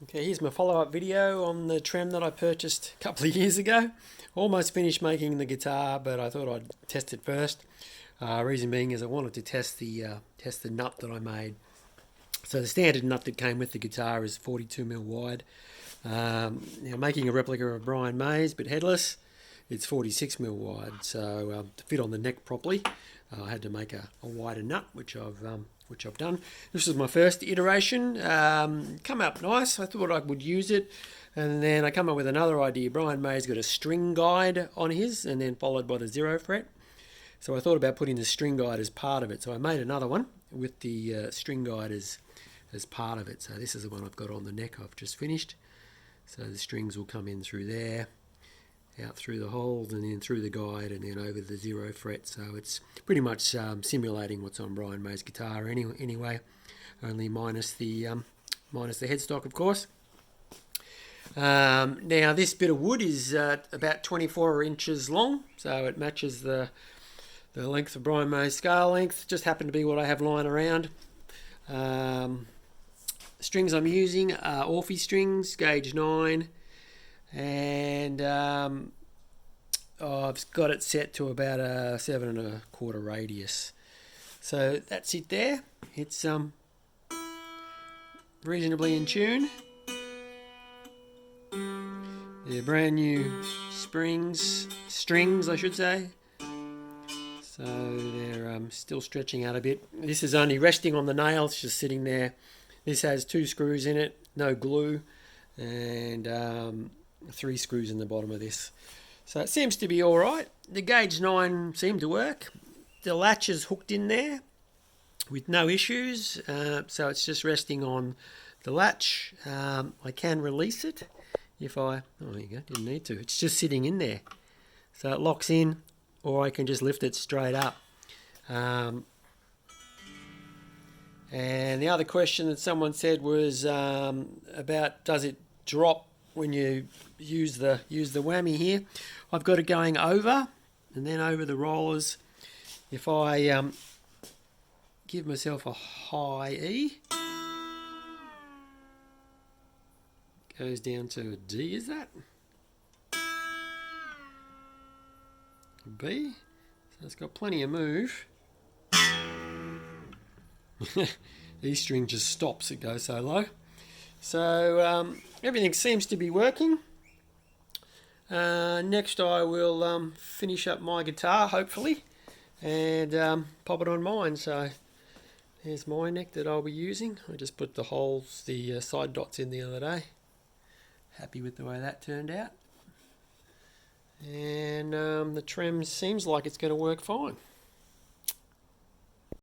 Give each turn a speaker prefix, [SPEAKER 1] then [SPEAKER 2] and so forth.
[SPEAKER 1] Okay, here's my follow-up video on the Trem that I purchased a couple of years ago. Almost finished making the guitar, but I thought I'd test it first. Reason being is I wanted to test the nut that I made. So the standard nut that came with the guitar is 42mm wide. Now making a replica of Brian May's, but headless, it's 46mm wide. So to fit on the neck properly, I had to make a wider nut, which I've done. This was my first iteration. Come up nice. I thought I would use it, and then I come up with another idea. Brian May's got a string guide on his, and then followed by the 0 fret. So I thought about putting the string guide as part of it. So I made another one with the string guide as part of it. So this is the one I've got on the neck. I've just finished. So the strings will come in through there, out through the holes, and then through the guide, and then over the 0 fret. So it's pretty much simulating what's on Brian May's guitar anyway, only minus the headstock, of course. Now this bit of wood is about 24 inches long, so it matches the length of Brian May's scale length. Just happened to be what I have lying around. Strings I'm using are Orphe strings, gauge 9. And I've got it set to about a 7 1/4 radius. So that's it there. It's reasonably in tune. They're brand new strings I should say. So they're still stretching out a bit. This is only resting on the nail, it's just sitting there. This has 2 screws in it, no glue, and 3 screws in the bottom of this. So it seems to be all right. The gauge 9 seemed to work. The latch is hooked in there with no issues. So it's just resting on the latch. I can release it if oh, there you go, didn't need to. It's just sitting in there. So it locks in, or I can just lift it straight up. And the other question that someone said was about, does it drop when you use the whammy here? I've got it going over and then over the rollers. If I give myself a high E, goes down to a D, is that? B, so it's got plenty of move. The string just stops, it goes so low. So everything seems to be working. Next I will finish up my guitar, hopefully, and pop it on mine. So there's my neck that I'll be using. I just put the holes, the side dots in the other day. Happy with the way that turned out. And the Trem seems like it's going to work fine.